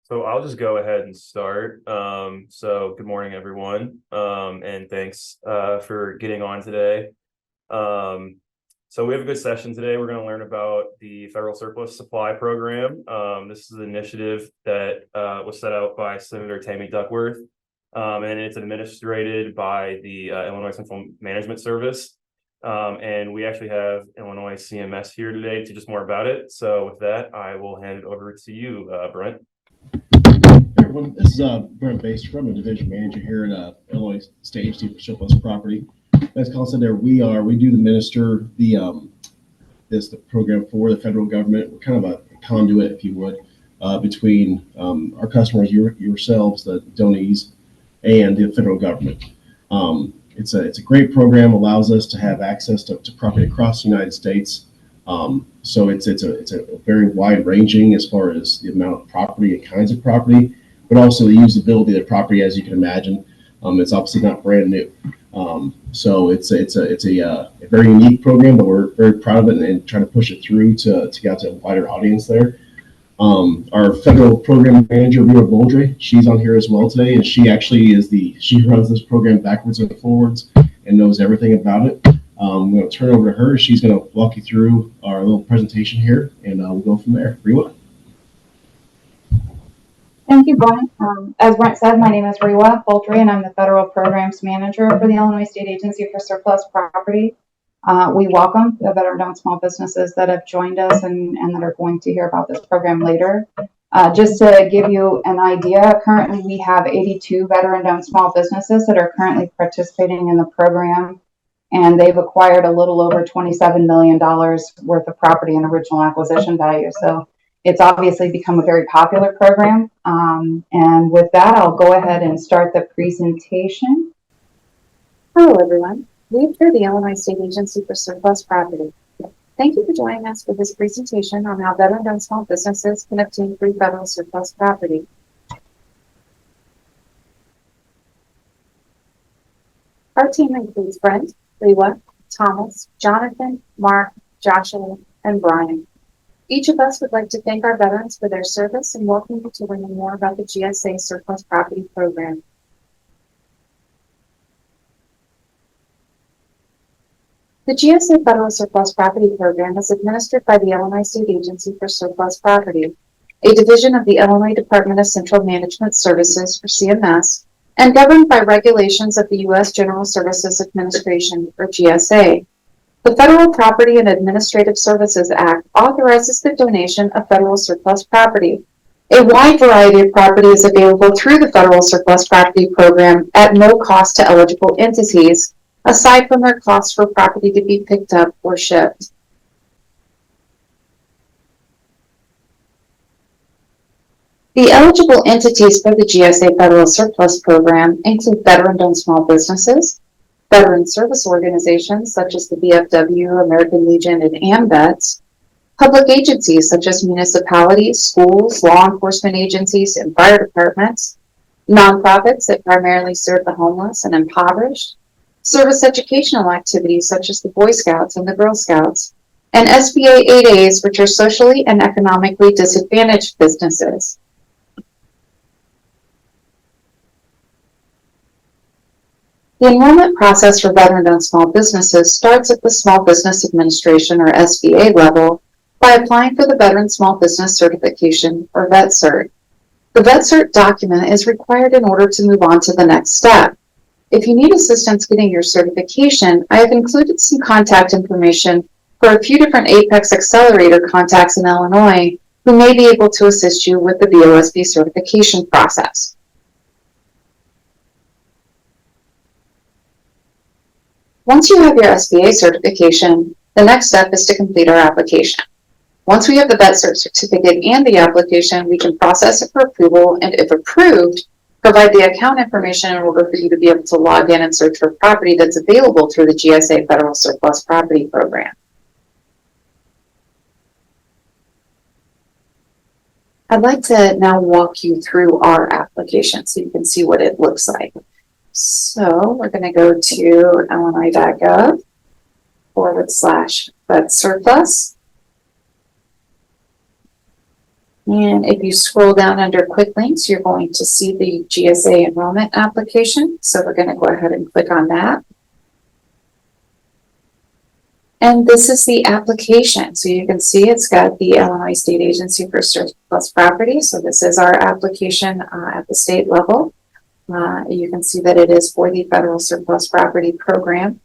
So I'll just go ahead and start. So good morning, everyone, and thanks for getting on today. So we have a good session today. We're going to learn about the Federal Surplus Supply Program. This is an initiative that was set out by Senator Tammy Duckworth, and it's administered by the Illinois Central Management Service. And we actually have Illinois CMS here today to teach us more about it. So with that, I will hand it over to you, Brent. Hey everyone, this is Brent Baster. I'm a division manager here at Illinois State Agency for Surplus Property. As Colin said, we do administer the program for the federal government. We're kind of a conduit, if you would, between our customers, yourselves, the donees, and the federal government. It's a great program. Allows us to have access to property across the United States. So it's a very wide ranging as far as the amount of property and kinds of property, but also the usability of the property, as you can imagine. It's obviously not brand new. So it's a very unique program, but we're very proud of it and trying to push it through to get to a wider audience there. Our federal program manager, Rita Boldre, she's on here as well today, and she actually she runs this program backwards and forwards and knows everything about it. I'm going to turn it over to her. She's going to walk you through our little presentation here, and we'll go from there. Rewa? Thank you, Brent. As Brent said, my name is Rewa Poultry, and I'm the Federal Programs Manager for the Illinois State Agency for Surplus Property. We welcome the veteran-owned small businesses that have joined us and that are going to hear about this program later. Just to give you an idea, currently we have 82 veteran-owned small businesses that are currently participating in the program, and they've acquired a little over $27 million worth of property in original acquisition value. So it's obviously become a very popular program. And with that, I'll go ahead and start the presentation. Hello, everyone. We are the Illinois State Agency for Surplus Property. Thank you for joining us for this presentation on how veteran-owned small businesses can obtain free federal surplus property. Our team includes Brent, Rewa, Thomas, Jonathan, Mark, Joshua, and Brian. Each of us would like to thank our veterans for their service and welcome you to learn more about the GSA Surplus Property Program. The GSA Federal Surplus Property Program is administered by the Illinois State Agency for Surplus Property, a division of the Illinois Department of Central Management Services, or CMS, and governed by regulations of the U.S. General Services Administration, or GSA. The Federal Property and Administrative Services Act authorizes the donation of federal surplus property. A wide variety of property is available through the Federal Surplus Property Program at no cost to eligible entities, aside from their costs for property to be picked up or shipped. The eligible entities for the GSA Federal Surplus Program include veteran-owned small businesses, veteran service organizations such as the VFW, American Legion, and AMVETS, public agencies such as municipalities, schools, law enforcement agencies, and fire departments, nonprofits that primarily serve the homeless and impoverished, service educational activities such as the Boy Scouts and the Girl Scouts, and SBA 8As, which are socially and economically disadvantaged businesses. The enrollment process for veteran-owned small businesses starts at the Small Business Administration, or SBA, level by applying for the Veteran Small Business Certification, or VETCERT. The VETCERT document is required in order to move on to the next step. If you need assistance getting your certification, I have included some contact information for a few different Apex Accelerator contacts in Illinois who may be able to assist you with the VOSB certification process. Once you have your SBA certification, the next step is to complete our application. Once we have the VETCERT certificate and the application, we can process it for approval, and if approved, provide the account information in order for you to be able to log in and search for property that's available through the GSA Federal Surplus Property Program. I'd like to now walk you through our application so you can see what it looks like. So we're going to go to illinois.gov/VETSurplus. And if you scroll down under quick links, you're going to see the GSA enrollment application. So we're going to go ahead and click on that. And this is the application. So you can see it's got the Illinois State Agency for Surplus Property. So this is our application at the state level. You can see that it is for the Federal Surplus Property Program.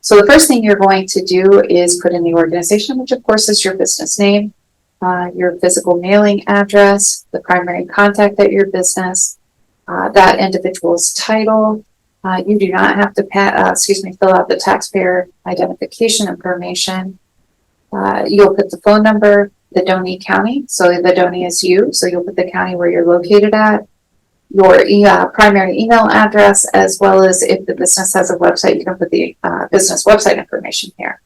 So the first thing you're going to do is put in the organization, which of course is your business name, your physical mailing address, the primary contact at your business, that individual's title. You do not have to fill out the taxpayer identification information. You'll put the phone number, the donee county, so the donee is you, so you'll put the county where you're located at, your primary email address, as well as if the business has a website, you can put the business website information here.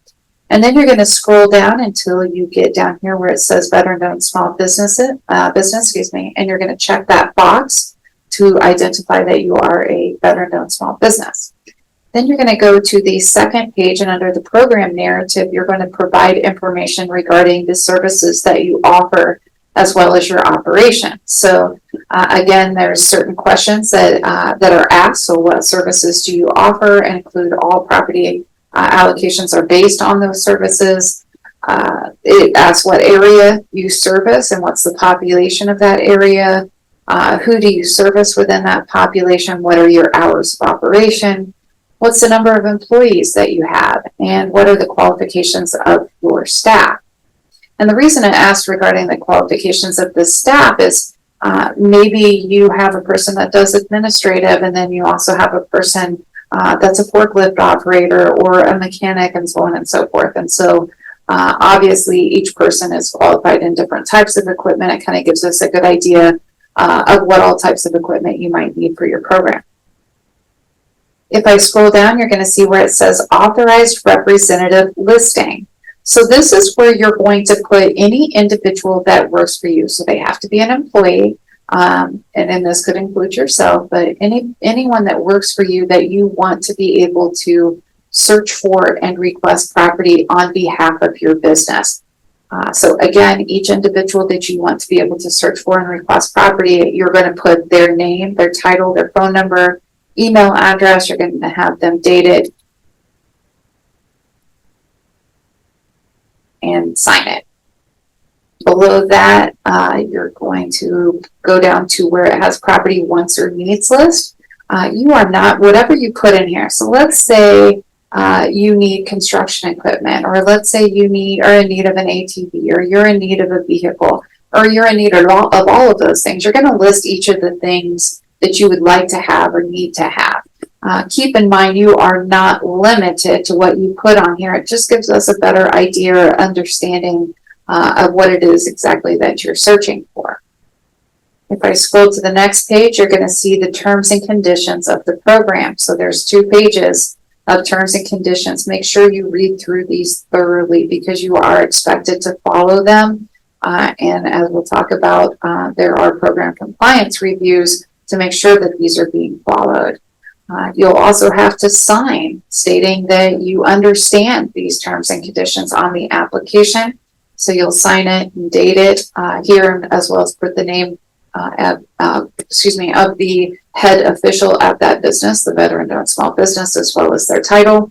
And then you're going to scroll down until you get down here where it says veteran-owned small business, and you're going to check that box to identify that you are a veteran-owned small business. Then you're going to go to the second page, and under the program narrative, you're going to provide information regarding the services that you offer as well as your operation. So again, there's certain questions that are asked. So what services do you offer, and include all property allocations are based on those services. It asks what area you service and what's the population of that area. Who do you service within that population? What are your hours of operation? What's the number of employees that you have? And what are the qualifications of your staff? And the reason I asked regarding the qualifications of the staff is maybe you have a person that does administrative, and then you also have a person that's a forklift operator or a mechanic, and so on and so forth. And so obviously each person is qualified in different types of equipment. It kind of gives us a good idea of what all types of equipment you might need for your program. If I scroll down, you're going to see where it says authorized representative listing. So this is where you're going to put any individual that works for you. So they have to be an employee, and then this could include yourself, but anyone that works for you that you want to be able to search for and request property on behalf of your business. So again, each individual that you want to be able to search for and request property, you're going to put their name, their title, their phone number, email address. You're going to have them dated and sign it. Below that, you're going to go down to where it has property wants or needs list. You are not, whatever you put in here. So let's say you need construction equipment, or let's say you are in need of an ATV, or you're in need of a vehicle, or you're in need of all of those things. You're going to list each of the things that you would like to have or need to have. Keep in mind, you are not limited to what you put on here. It just gives us a better idea or understanding of what it is exactly that you're searching for. If I scroll to the next page, you're going to see the terms and conditions of the program. So there's 2 pages of terms and conditions. Make sure you read through these thoroughly, because you are expected to follow them. And as we'll talk about, there are program compliance reviews to make sure that these are being followed. You'll also have to sign stating that you understand these terms and conditions on the application. So you'll sign it and date it here, as well as put the name of the head official at that business, the veteran-owned small business, as well as their title.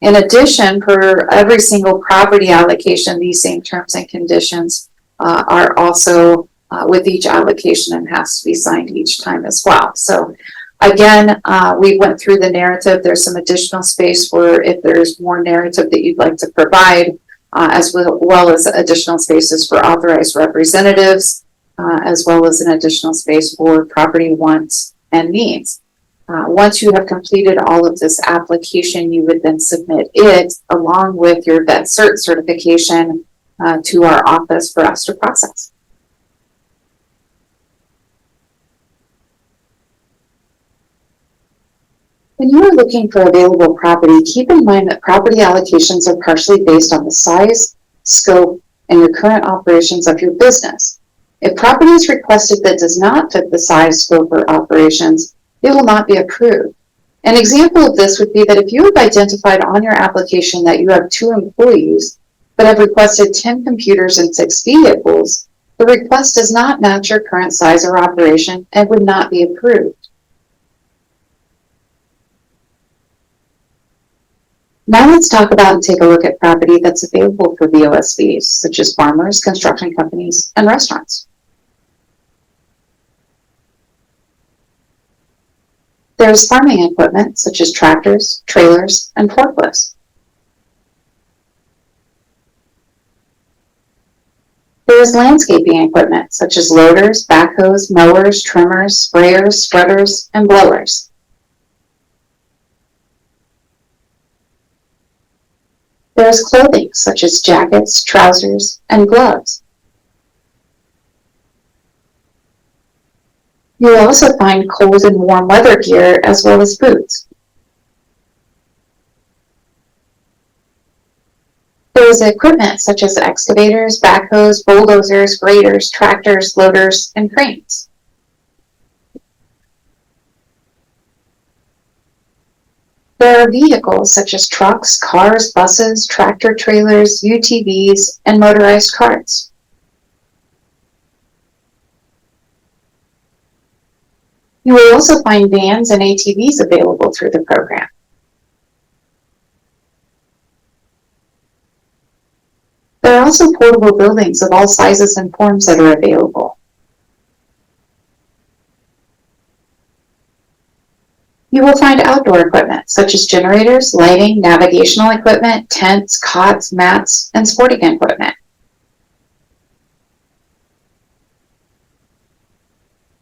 In addition, for every single property allocation, these same terms and conditions are also with each allocation and has to be signed each time as well. So again, we went through the narrative. There's some additional space for if there's more narrative that you'd like to provide, as well as additional spaces for authorized representatives, as well as an additional space for property wants and needs. Once you have completed all of this application, you would then submit it along with your vet cert certification to our office for us to process. When you are looking for available property, keep in mind that property allocations are partially based on the size, scope, and your current operations of your business. If property is requested that does not fit the size, scope, or operations, it will not be approved. An example of this would be that if you have identified on your application that you have 2 employees, but have requested 10 computers and 6 vehicles, The request does not match your current size or operation and would not be approved. Now let's talk about and take a look at property that's available for VOSBs, such as farmers, construction companies, and restaurants. There is farming equipment, such as tractors, trailers, and forklifts. There is landscaping equipment, such as loaders, backhoes, mowers, trimmers, sprayers, spreaders, and blowers. There is clothing, such as jackets, trousers, and gloves. You will also find cold and warm weather gear, as well as boots. There is equipment such as excavators, backhoes, bulldozers, graders, tractors, loaders, and cranes. There are vehicles such as trucks, cars, buses, tractor trailers, UTVs, and motorized carts. You will also find vans and ATVs available through the program. There are also portable buildings of all sizes and forms that are available. You will find outdoor equipment such as generators, lighting, navigational equipment, tents, cots, mats, and sporting equipment.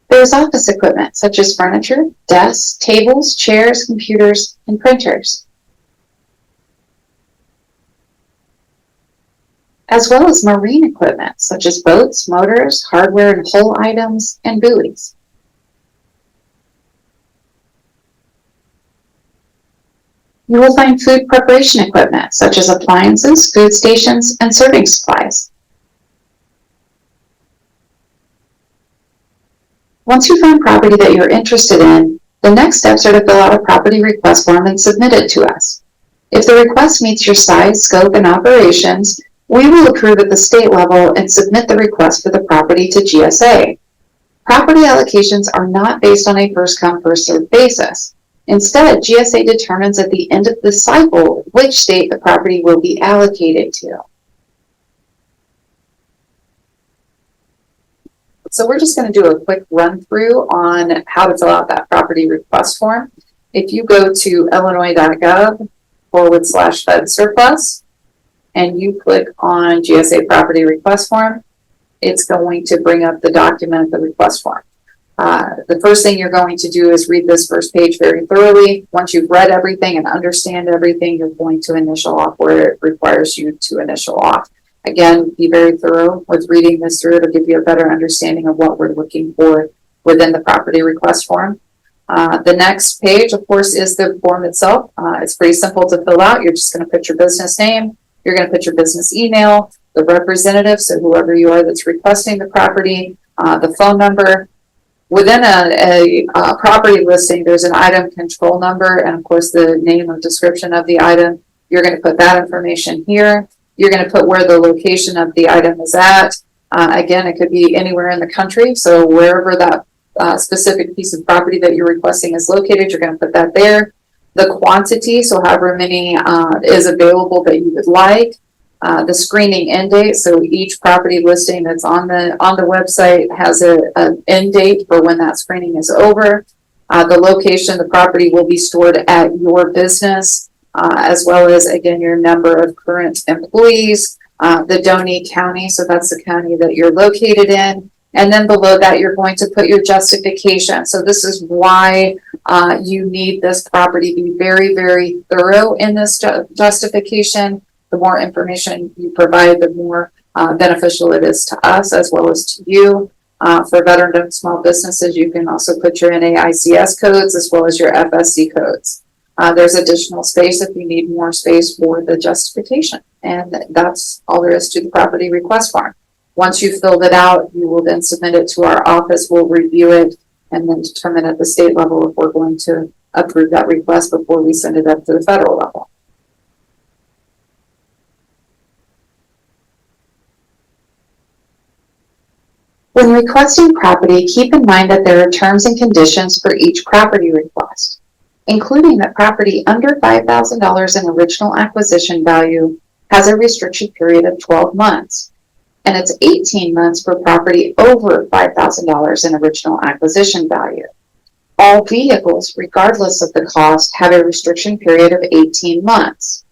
There is office equipment such as furniture, desks, tables, chairs, computers, and printers, as well as marine equipment such as boats, motors, hardware and hull items, and buoys. You will find food preparation equipment such as appliances, food stations, and serving supplies. Once you find property that you're interested in, the next steps are to fill out a property request form and submit it to us. If the request meets your size, scope, and operations, we will approve at the state level and submit the request for the property to GSA. Property allocations are not based on a first-come, first-served basis. Instead, GSA determines at the end of the cycle which state the property will be allocated to. So we're just going to do a quick run through on how to fill out that property request form. If you go to illinois.gov/fed surplus and you click on GSA property request form, it's going to bring up the document, the request form. The first thing you're going to do is read this first page very thoroughly. Once you've read everything and understand everything, you're going to initial off where it requires you to initial off. Again, be very thorough with reading this through. It'll give you a better understanding of what we're looking for within the property request form. The next page, of course, is the form itself. It's pretty simple to fill out. You're just going to put your business name. You're going to put your business email, the representative, so whoever you are that's requesting the property, the phone number. Within a property listing, there's an item control number and, of course, the name or description of the item. You're going to put that information here. You're going to put where the location of the item is at. Again, it could be anywhere in the country. So wherever that specific piece of property that you're requesting is located, you're going to put that there. The quantity, so however many is available that you would like. The screening end date, so each property listing that's on the website has an end date for when that screening is over. The location, the property will be stored at your business, as well as, again, your number of current employees, the donee county, so that's the county that you're located in. And then below that, you're going to put your justification. So this is why you need this property. Be very, very thorough in this justification. The more information you provide, the more beneficial it is to us as well as to you. For veteran-owned small businesses, you can also put your NAICS codes as well as your FSC codes. There's additional space if you need more space for the justification. And that's all there is to the property request form. Once you've filled it out, you will then submit it to our office. We'll review it and then determine at the state level if we're going to approve that request before we send it up to the federal level. When requesting property, keep in mind that there are terms and conditions for each property request, including that property under $5,000 in original acquisition value has a restriction period of 12 months, and it's 18 months for property over $5,000 in original acquisition value. All vehicles, regardless of the cost, have a restriction period of 18 months.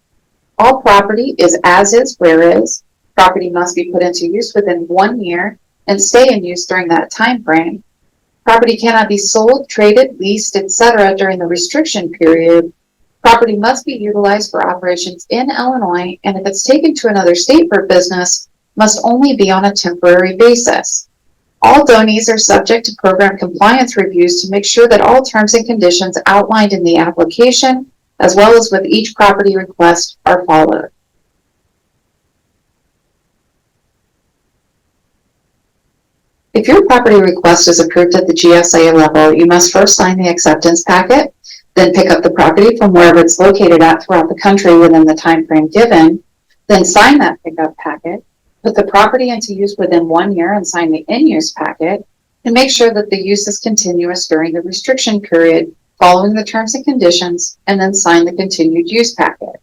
All property is as is, where is. Property must be put into use within 1 year and stay in use during that time frame. Property cannot be sold, traded, leased, etc. during the restriction period. Property must be utilized for operations in Illinois, and if it's taken to another state for business, must only be on a temporary basis. All donees are subject to program compliance reviews to make sure that all terms and conditions outlined in the application, as well as with each property request, are followed. If your property request is approved at the GSA level, you must first sign the acceptance packet, then pick up the property from wherever it's located at throughout the country within the time frame given, then sign that pickup packet, put the property into use within 1 year and sign the in-use packet, and make sure that the use is continuous during the restriction period, following the terms and conditions, and then sign the continued use packet.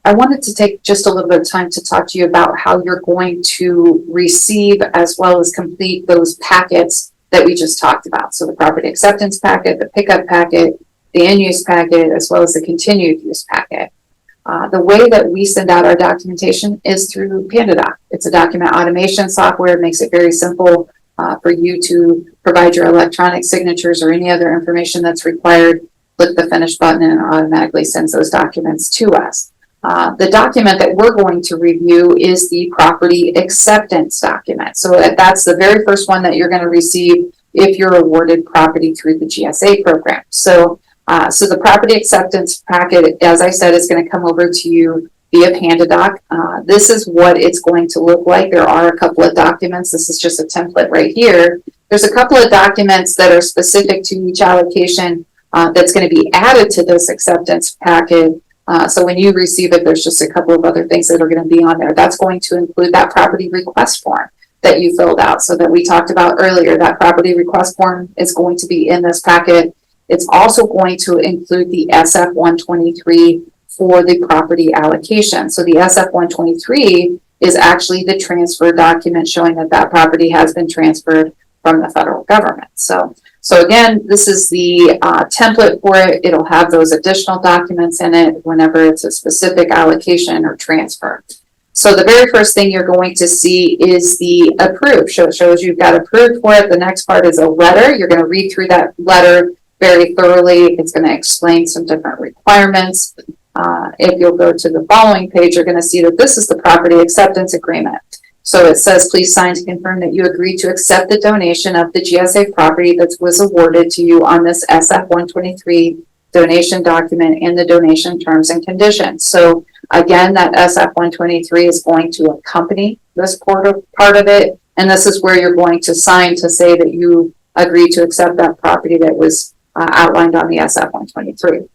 I wanted to take just a little bit of time to talk to you about how you're going to receive as well as complete those packets that we just talked about. So the property acceptance packet, the pickup packet, the in-use packet, as well as the continued use packet. The way that we send out our documentation is through PandaDoc. It's a document automation software. It makes it very simple for you to provide your electronic signatures or any other information that's required. Click the finish button and it automatically sends those documents to us. The document that we're going to review is the property acceptance document. So that's the very first one that you're going to receive if you're awarded property through the GSA program. So the property acceptance packet, as I said, is going to come over to you via PandaDoc. This is what it's going to look like. There are a couple of documents. This is just a template right here. There's a couple of documents that are specific to each allocation that's going to be added to this acceptance packet. So when you receive it, there's just a couple of other things that are going to be on there. That's going to include that property request form that you filled out. So that we talked about earlier, that property request form is going to be in this packet. It's also going to include the SF-123 for the property allocation. So the SF-123 is actually the transfer document showing that that property has been transferred from the federal government. So again, this is the template for it. It'll have those additional documents in it whenever it's a specific allocation or transfer. So the very first thing you're going to see is the approved. So it shows you've got approved for it. The next part is a letter. You're going to read through that letter very thoroughly. It's going to explain some different requirements. If you'll go to the following page, you're going to see that this is the property acceptance agreement. So it says, please sign to confirm that you agree to accept the donation of the GSA property that was awarded to you on this SF-123 donation document and the donation terms and conditions. So again, that SF-123 is going to accompany this part of it. And this is where you're going to sign to say that you agree to accept that property that was outlined on the SF-123.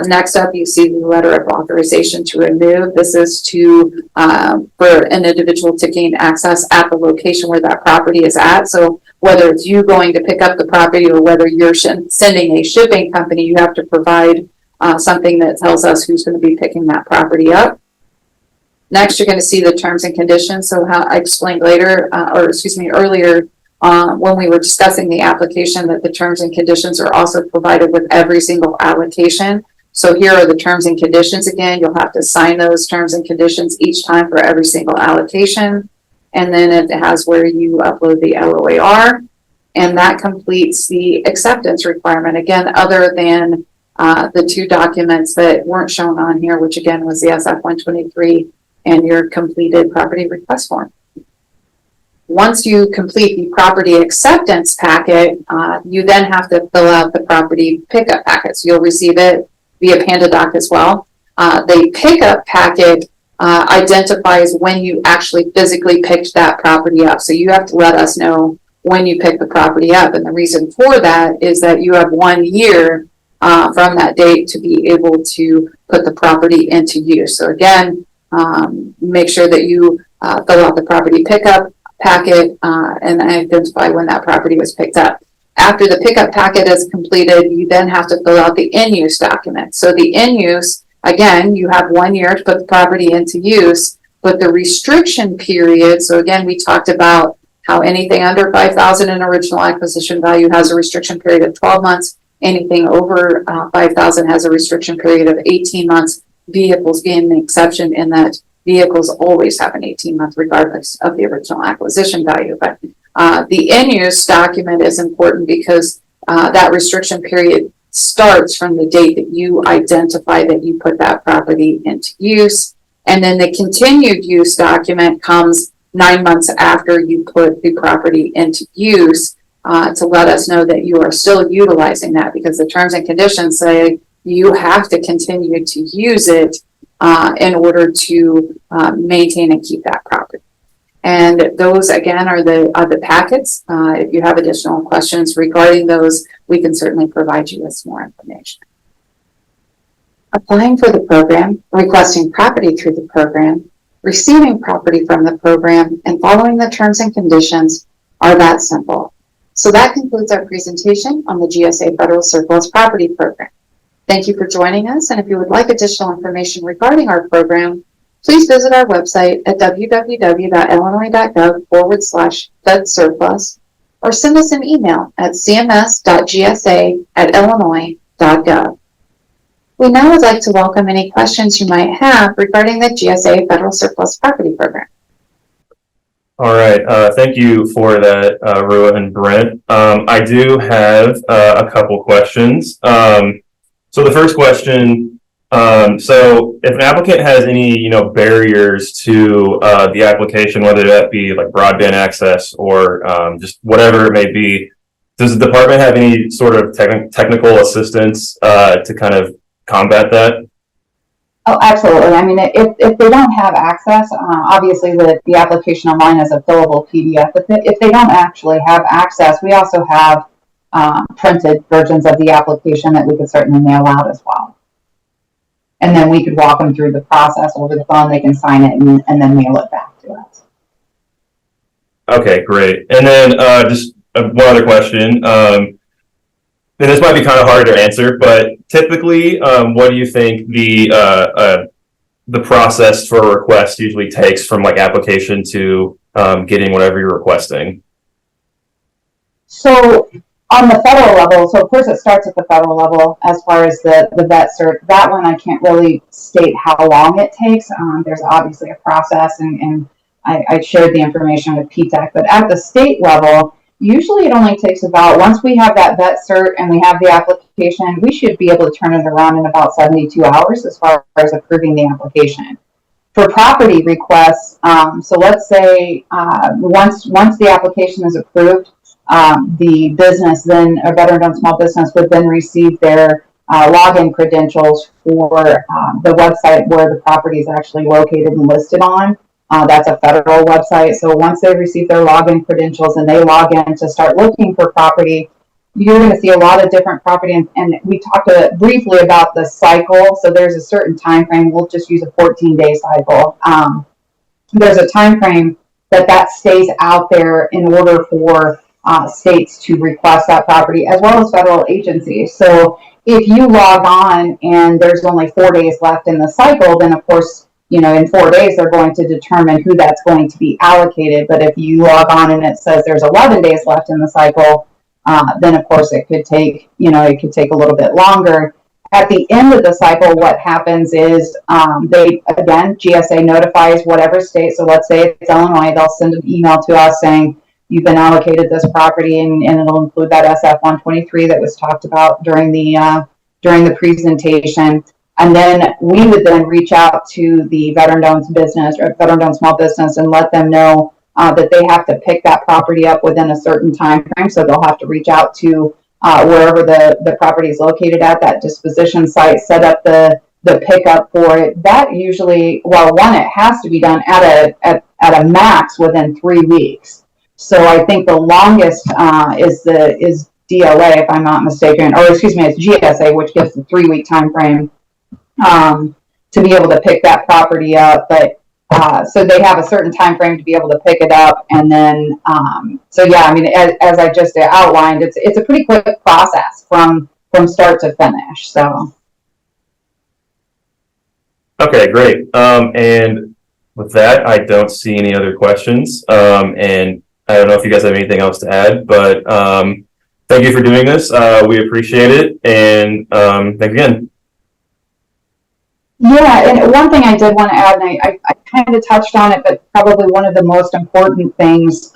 Next up, you see the letter of authorization to remove. This is for an individual to gain access at the location where that property is at. So whether it's you going to pick up the property or whether you're sending a shipping company, you have to provide something that tells us who's going to be picking that property up. Next, you're going to see the terms and conditions. So how I explained earlier, when we were discussing the application, that the terms and conditions are also provided with every single allocation. So here are the terms and conditions again. You'll have to sign those terms and conditions each time for every single allocation. And then it has where you upload the LOAR, and that completes the acceptance requirement. Again, other than the two documents that weren't shown on here, which again was the SF-123 and your completed property request form. Once you complete the property acceptance packet, you then have to fill out the property pickup packet. So you'll receive it via PandaDoc as well. The pickup packet identifies when you actually physically picked that property up. So you have to let us know when you pick the property up. And the reason for that is that you have 1 year from that date to be able to put the property into use. So again, make sure that you fill out the property pickup packet and identify when that property was picked up. After the pickup packet is completed, you then have to fill out the in-use document. So the in-use, again, you have 1 year to put the property into use, but the restriction period, so again, we talked about how anything under 5,000 in original acquisition value has a restriction period of 12 months. Anything over 5,000 has a restriction period of 18 months. Vehicles gain an exception in that vehicles always have an 18-month regardless of the original acquisition value. But the in-use document is important because that restriction period starts from the date that you identify that you put that property into use. And then the continued use document comes 9 months after you put the property into use to let us know that you are still utilizing that, because the terms and conditions say you have to continue to use it in order to maintain and keep that property. And those, again, are the packets. If you have additional questions regarding those, we can certainly provide you with more information. Applying for the program, requesting property through the program, receiving property from the program, and following the terms and conditions are that simple. So that concludes our presentation on the GSA Federal Surplus Property Program. Thank you for joining us, and if you would like additional information regarding our program, please visit our website at www.illinois.gov/fedsurplus or send us an email at cms.gsa@illinois.gov. We now would like to welcome any questions you might have regarding the GSA Federal Surplus Property Program. All right, thank you for that, Rua and Brent. I do have a couple questions. So the first question, so if an applicant has any, barriers to the application, whether that be like broadband access or just whatever it may be, does the department have any sort of technical assistance to kind of combat that? Oh, absolutely. I mean, if they don't have access, obviously the application online is a fillable PDF. If they don't actually have access, we also have printed versions of the application that we could certainly mail out as well. And then we could walk them through the process over the phone. They can sign it and then mail it back to us. Okay, great. And then just one other question. And this might be kind of hard to answer, but typically, what do you think the process for a request usually takes from like application to getting whatever you're requesting? So on the federal level, so of course it starts at the federal level as far as the vet cert. That one I can't really state how long it takes. There's obviously a process, and I shared the information with PTAC, but at the state level, usually it only takes about, once we have that vet cert and we have the application, we should be able to turn it around in about 72 hours as far as approving the application. For property requests, so let's say once the application is approved, the business then, a veteran-owned small business would then receive their login credentials for the website where the property is actually located and listed on. That's a federal website. So once they receive their login credentials and they log in to start looking for property, you're going to see a lot of different property. And we talked briefly about the cycle. So there's a certain time frame. We'll just use a 14-day cycle. There's a time frame that stays out there in order for states to request that property, as well as federal agencies. So if you log on and there's only 4 days left in the cycle, then of course, in 4 days, they're going to determine who that's going to be allocated. But if you log on and it says there's 11 days left in the cycle, then of course it could take, a little bit longer. At the end of the cycle, what happens is GSA notifies whatever state. So let's say it's Illinois, they'll send an email to us saying, you've been allocated this property, and it'll include that SF-123 that was talked about during the presentation. And then we would then reach out to the veteran-owned business or veteran-owned small business and let them know that they have to pick that property up within a certain time frame. So they'll have to reach out to wherever the property is located at, that disposition site, set up the pickup for it. That usually, it has to be done at a max within 3 weeks. So I think the longest is DLA, if I'm not mistaken, or excuse me, it's GSA, which gives the 3 week time frame. to be able to pick that property up. But so they have a certain time frame to be able to pick it up, and then so yeah, I mean, as I just outlined, it's a pretty quick process from start to finish. So Okay, great. And with that, I don't see any other questions. And I don't know if you guys have anything else to add, but thank you for doing this. We appreciate it, and thanks again. yeah, and one thing I did want to add, and I kind of touched on it, but probably one of the most important things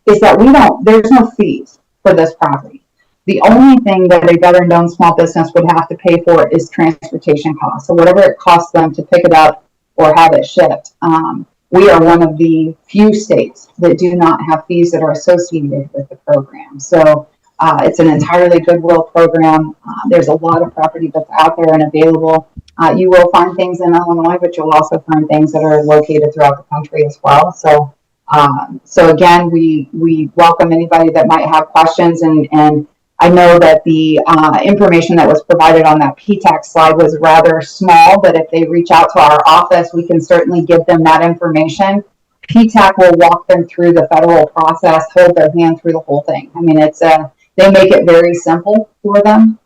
is that there's no fees for this property. The only thing that a veteran-owned small business would have to pay for is transportation costs. So whatever it costs them to pick it up or have it shipped. We are one of the few states that do not have fees that are associated with the program. So it's an entirely goodwill program. There's a lot of property that's out there and available. You will find things in Illinois, but you'll also find things that are located throughout the country as well. So, so again, we welcome anybody that might have questions, and I know that the information that was provided on that PTAC slide was rather small, but if they reach out to our office, we can certainly give them that information. PTAC will walk them through the federal process, hold their hand through the whole thing. I mean, they make it very simple for them.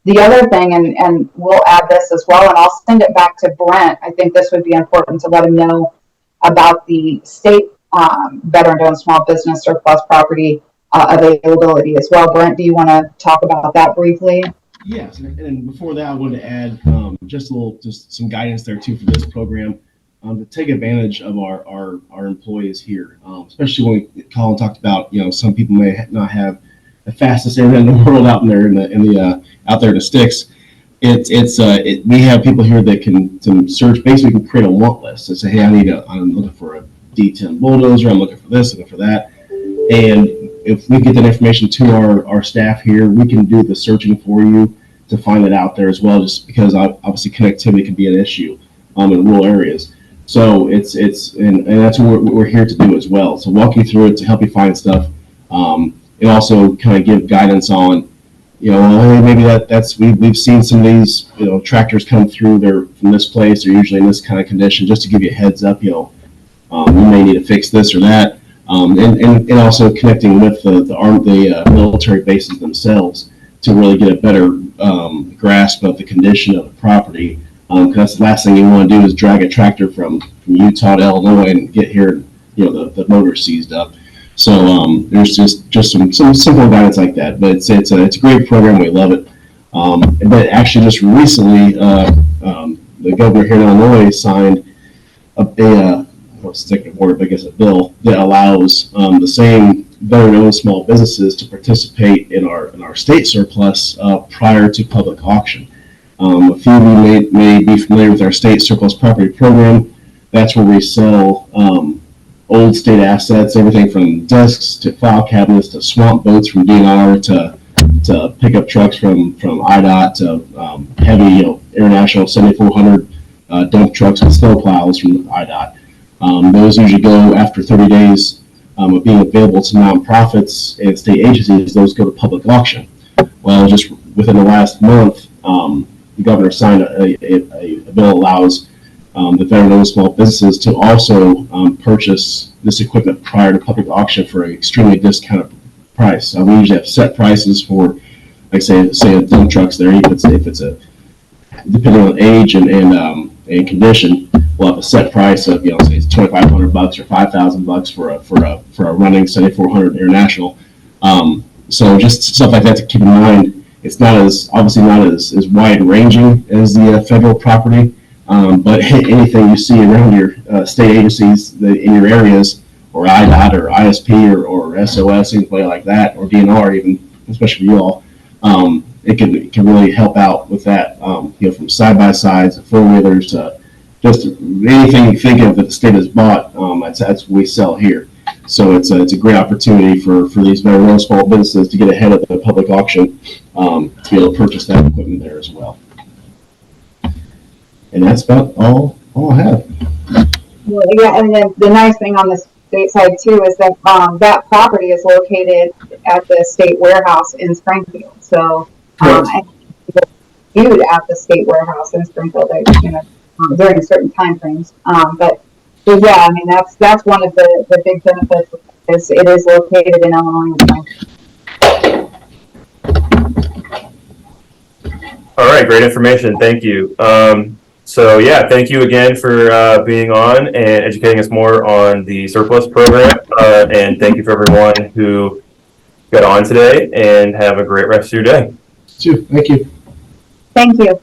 The other thing, and we'll add this as well, and I'll send it back to Brent. I think this would be important to let him know about the state veteran-owned small business surplus property availability as well. Brent, do you want to talk about that briefly? Yes, and before that, I wanted to add just some guidance there too for this program to take advantage of our employees here, especially when Colin talked about, some people may not have the fastest internet in the world out there out there in the sticks. We have people here that can search, basically can create a want list and say, hey, I'm looking for a D10 bulldozer, I'm looking for this, looking for that. And if we get that information to our staff here, we can do the searching for you to find it out there as well, just because obviously connectivity can be an issue in rural areas. So and that's what we're here to do as well. So walk you through it to help you find stuff, and also kind of give guidance on, hey, maybe we've seen some of these, tractors come through there from this place. They're usually in this kind of condition, just to give you a heads up. You may need to fix this or that. And also connecting with the military bases themselves to really get a better grasp of the condition of the property. Because that's the last thing you want to do is drag a tractor from Utah to Illinois and get here, the motor seized up. So there's just some simple guidance like that. But it's a great program. We love it. But actually, just recently, the governor here in Illinois signed a bill that allows the same veteran-owned small businesses to participate in our state surplus prior to public auction. A few of you may be familiar with our state surplus property program. That's where we sell old state assets, everything from desks to file cabinets to swamp boats from DNR to pickup trucks from IDOT to heavy international 7400 dump trucks with snow plows from IDOT. Those usually go after 30 days of being available to nonprofits and state agencies. Those go to public auction. Well, just within the last month, the governor signed a bill that allows the veteran-owned small businesses to also purchase this equipment prior to public auction for an extremely discounted price. We usually have set prices for, like say a dump trucks there. If it's depending on age and condition, we'll have a set price of, say it's $2,500 or $5,000 for a running 7400 International. So just stuff like that to keep in mind. It's obviously not as wide ranging as the federal property, but anything you see around your state agencies in your areas, or IDOT or ISP or SOS, anything like that, or DNR even, especially for you all, it can really help out with that. From side by sides, four wheelers to just anything you think of that the state has bought, that's what we sell here. So it's a great opportunity for these veteran small businesses to get ahead of the public auction, to be able to purchase that equipment there as well. And that's about all I have. Well, yeah, and then the nice thing on the state side too is that that property is located at the state warehouse in Springfield. So viewed at the state warehouse in Springfield, during certain timeframes. But yeah, I mean, that's one of the big benefits is it is located in Illinois. All right, great information. Thank you. So yeah, thank you again for being on and educating us more on the surplus program. And thank you for everyone who got on today, and have a great rest of your day. Thank you. Thank you.